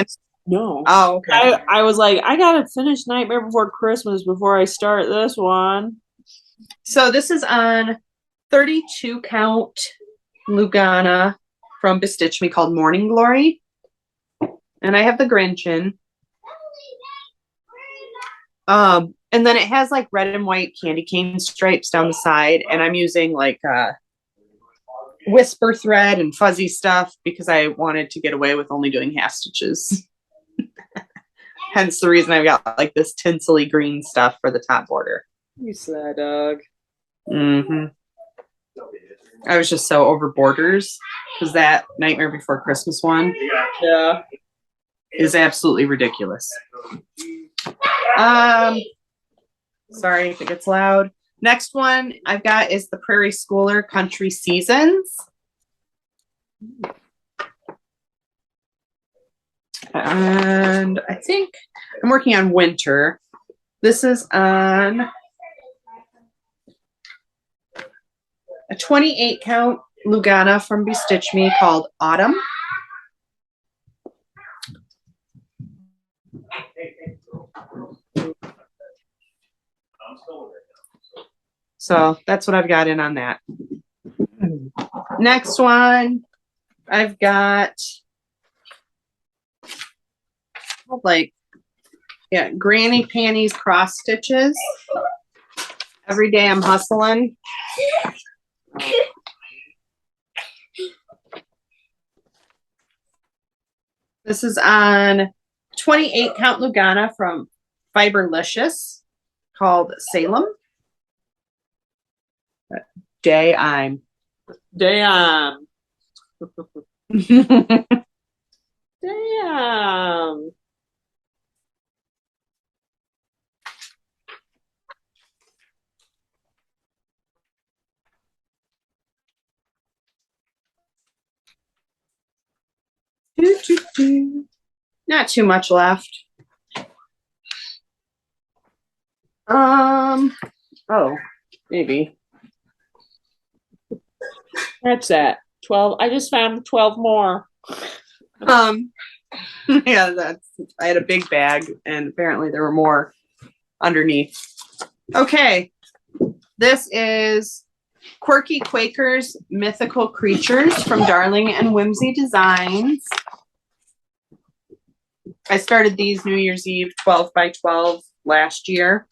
No. Oh, okay. I was like, I gotta finish Nightmare Before Christmas before I start this one. So this is on 32 count Lugana from Bestitch Me called Morning Glory. And I have the Grinch in. And then it has like red and white candy cane stripes down the side. And I'm using like whisper thread and fuzzy stuff because I wanted to get away with only doing half stitches. Hence the reason I've got like this tinselly green stuff for the top border. You sad dog. I was just so over borders because that Nightmare Before Christmas one is absolutely ridiculous. Sorry if it gets loud. Next one I've got is the Prairie Schooler Country Seasons. And I think I'm working on winter. This is on a 28 count Lugana from Bestitch Me called Autumn. So that's what I've got in on that. Next one, I've got like, granny panties cross stitches. Every day I'm hustling. This is on 28 count Lugana from Fiberlicious called Salem. Damn. Damn. Not too much left. Oh, maybe. That's that. 12. I just found 12 more. Um, yeah, I had a big bag and apparently there were more underneath. Okay, this is Quirky Quakers Mythical Creatures from Darling and Whimsy Designs. I started these New Year's Eve 12 by 12 last year.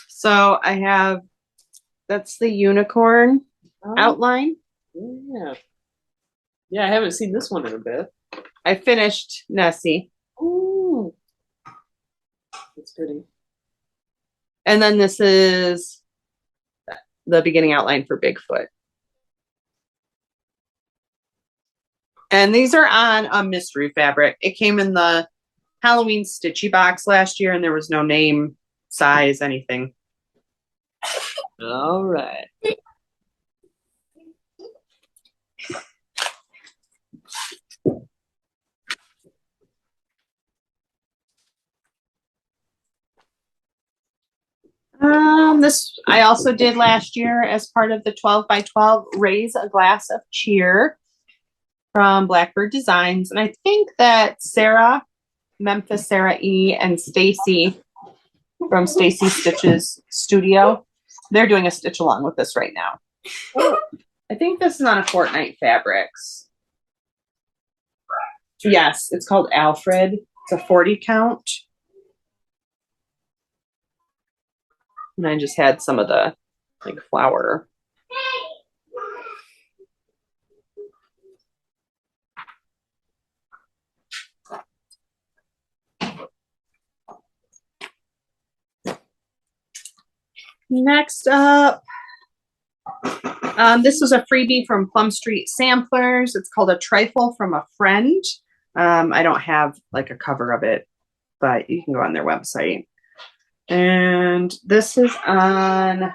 So I have, that's the unicorn outline. Yeah. Yeah, I haven't seen this one in a bit. I finished Nessie. Ooh. That's pretty. And then this is the beginning outline for Bigfoot. And these are on a mystery fabric. It came in the Halloween stitchy box last year and there was no name, size, anything. All right. This I also did last year as part of the 12 by 12 Raise a Glass of Cheer from Blackbird Designs. And I think that Sarah, Memphis Sarah E, and Stacy from Stacy Stitches Studio, they're doing a stitch along with this right now. Oh, I think this is on a Fortnite Fabrics. Yes, it's called Alfred. It's a 40 count. And I just had some of the like flower. Next up, this was a freebie from Plum Street Samplers. It's called A Trifle from a Friend. I don't have like a cover of it, but you can go on their website. And this is on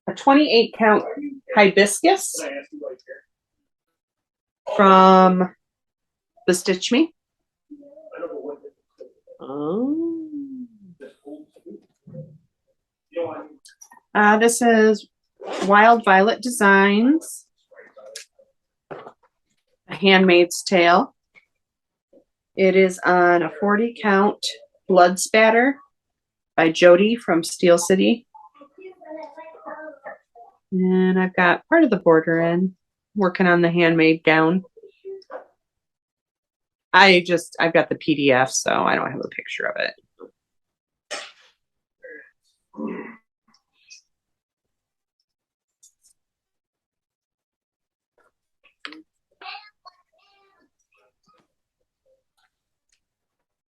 a 28 count hibiscus from the Stitch Me. Oh. This is Wild Violet Designs, A Handmaid's Tale. It is on a 40 count Blood Spatter by Jody from Steel City. And I've got part of the border in, working on the handmade gown. I've got the PDF, so I don't have a picture of it.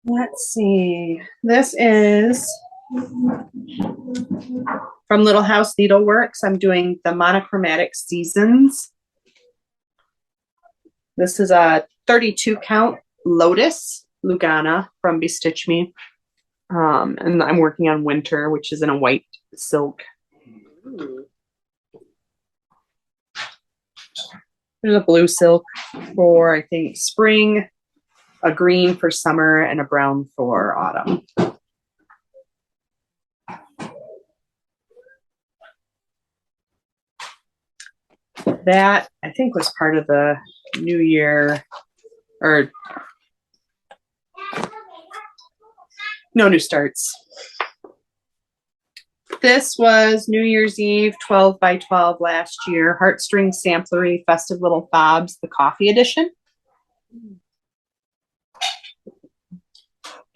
Let's see. This is from Little House Needleworks. I'm doing the monochromatic seasons. This is a 32 count Lotus Lugana from Bestitch Me. And I'm working on winter, which is in a white silk. Ooh. There's a blue silk for, I think, spring, a green for summer, and a brown for autumn. That, I think, was part of the New Year, or no new starts. This was New Year's Eve 12 by 12 last year. Heartstring Samplery Festive Little Fobs, the coffee edition.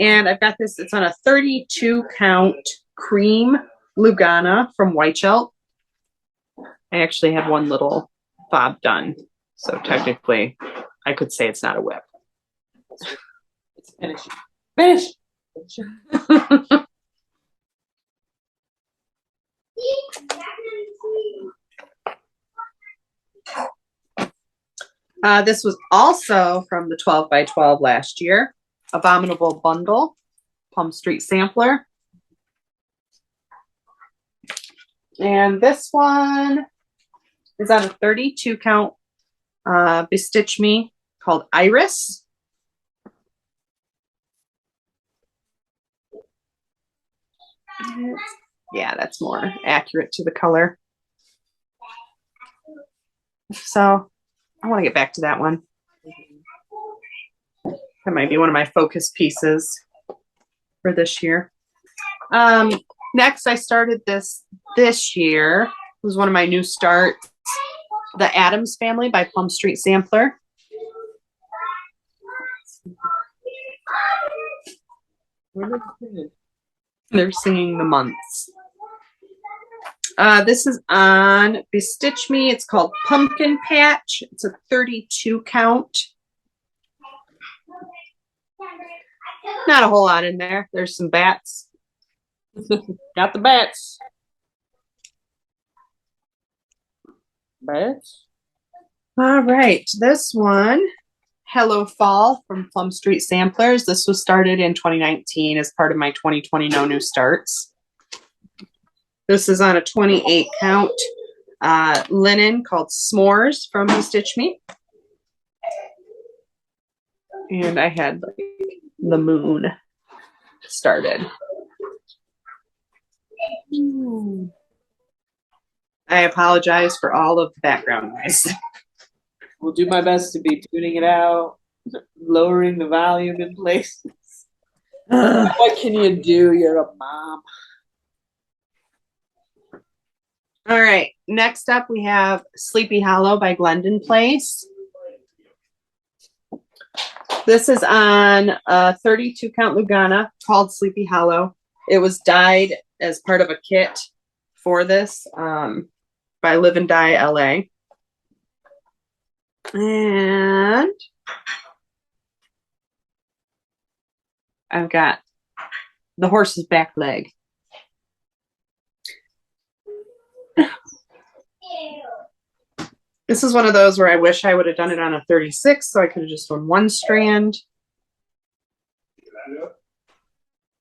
And I've got this, it's on a 32 count cream Lugana from Whiteshell. I actually have one little fob done. So technically, I could say it's not a whip. It's finished. Finish. This was also from the 12 by 12 last year. Abominable Bundle, Plum Street Sampler. And this one is on a 32 count Bestitch Me called Iris. Yeah, that's more accurate to the color. So I want to get back to that one. That might be one of my focus pieces for this year. Next, I started this year. It was one of my new starts. The Addams Family by Plum Street Sampler. They're singing the months. This is on Bestitch Me. It's called Pumpkin Patch. It's a 32 count. Not a whole lot in there. There's some bats. Got the bats. Bats. All right. This one, Hello Fall from Plum Street Samplers. This was started in 2019 as part of my 2020 No New Starts. This is on a 28 count linen called S'mores from Bestitch Me. And I had like the moon started. I apologize for all of the background noise. Will do my best to be tuning it out, lowering the volume in places. What can you do? You're a mom. All right. Next up, we have Sleepy Hollow by Glendon Place. This is on a 32 count Lugana called Sleepy Hollow. It was dyed as part of a kit for this by Live and Die LA. And I've got the horse's back leg. This is one of those where I wish I would have done it on a 36, so I could have just done one strand.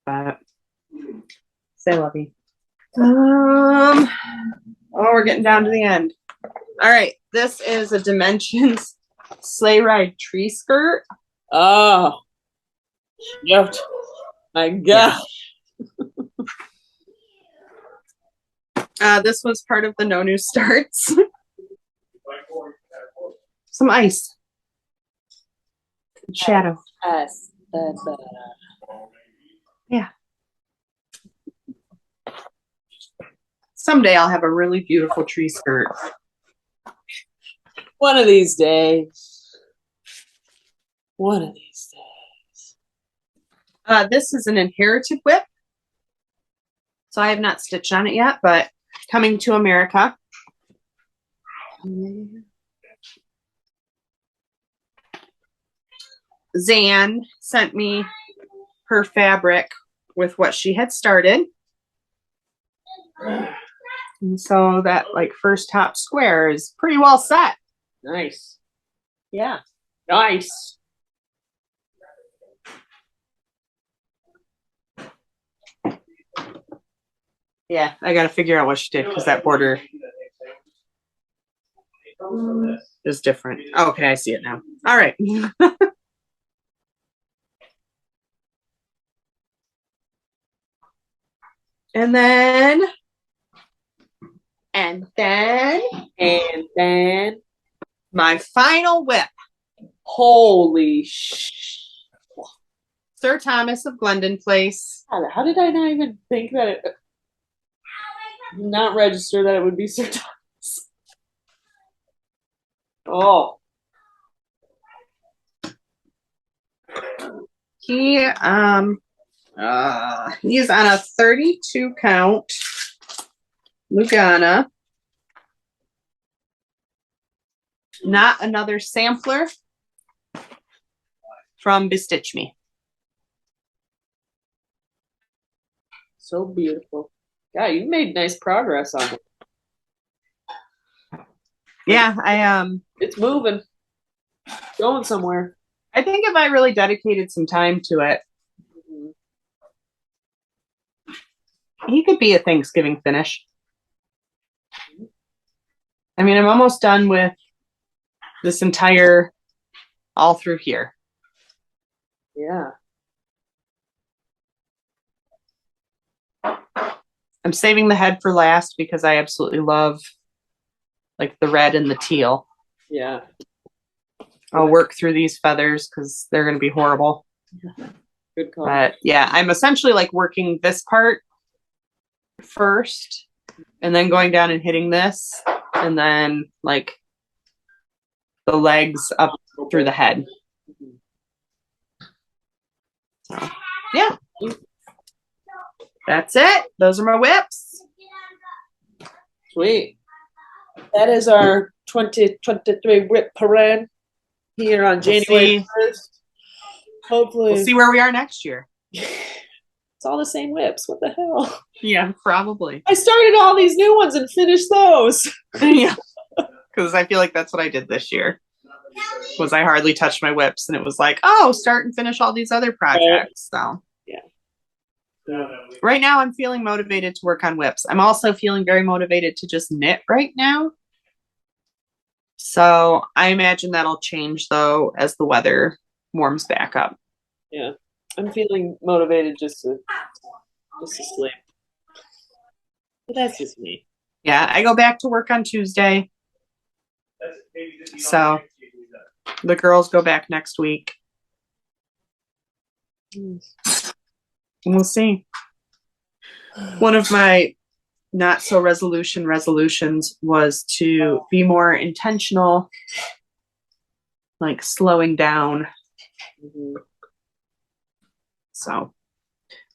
But say lovey. Oh, we're getting down to the end. All right, this is a Dimensions sleigh ride tree skirt. Oh, yep. My gosh. This was part of the No New Starts. Some ice. Shadow. Yes. Yeah. Someday I'll have a really beautiful tree skirt. One of these days. One of these days. This is an inherited whip. So I have not stitched on it yet, but coming to America. Zan sent me her fabric with what she had started. And so that like first top square is pretty well set. Nice. Yeah. Nice. Yeah, I got to figure out what she did because that border is different. Okay, I see it now. All right. And then my final whip. Holy sh! Sir Thomas of Glendon Place. How did I not even think that it not register that it would be Sir Thomas? Oh. He's on a 32 count Lugana. Not Another Sampler from Bestitch Me. So beautiful. God, you've made nice progress on it. Yeah, It's moving, going somewhere. I think if I really dedicated some time to it, Mhm. he could be a Thanksgiving finish. I mean, I'm almost done with this entire all through here. Yeah. I'm saving the head for last because I absolutely love like the red and the teal. Yeah. I'll work through these feathers because they're going to be horrible. Good call. But yeah, I'm essentially like working this part first and then going down and hitting this and then like the legs up through the head. So yeah, that's it. Those are my whips. Sweet. That is our 2023 WIP Parade here on January 1st. Hopefully. We'll see where we are next year. It's all the same whips. What the hell? Yeah, probably. I started all these new ones and finished those. Yeah, because I feel like that's what I did this year. Was I hardly touched my whips, and it was like, oh, start and finish all these other projects. So Yeah. right now, I'm feeling motivated to work on whips. I'm also feeling very motivated to just knit right now. So I imagine that'll change though as the weather warms back up. Yeah. I'm feeling motivated just to sleep. But that's just me. Yeah, I go back to work on Tuesday. So the girls go back next week. And we'll see. One of my not so resolutions was to be more intentional, like slowing down. Mhm. So,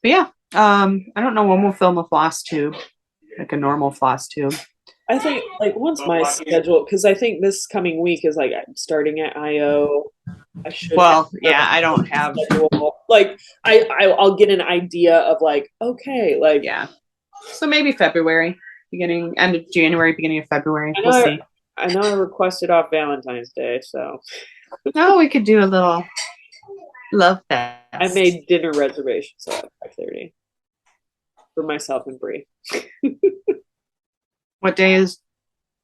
but yeah, I don't know when we'll film a floss tube, like a normal floss tube. I think like once my schedule, because I think this coming week is like I'm starting at IO. I should Well, have yeah, I don't have. schedule. Like I'll get an idea of like okay, like Yeah, so maybe February, beginning end of January, beginning of February. I know We'll see. I know I requested off Valentine's Day, so No, we could do a little love fest. I made dinner reservations at 5:30 for myself and Bree. What day is?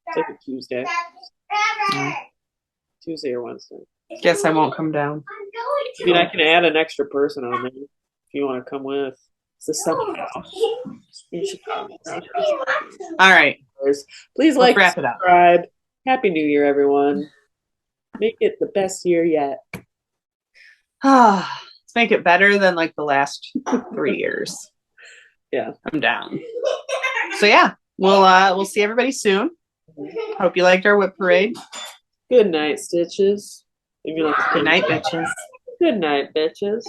It's like a Tuesday. No. Tuesday or Wednesday. Guess I won't come down. I mean, I can add an extra person on there if you want to come with. It's the summer house. You should come. All right. Please Let's like, wrap it up. subscribe. Happy New Year, everyone. Make it the best year yet. Let's make it better than like the last 3 years. Yeah. I'm down. So yeah, we'll see everybody soon. Hope you liked our whip parade. Good night, Stitches. Good night, bitches. Good night, bitches.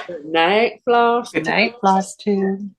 Good night, Floss. Good night, Floss Tube.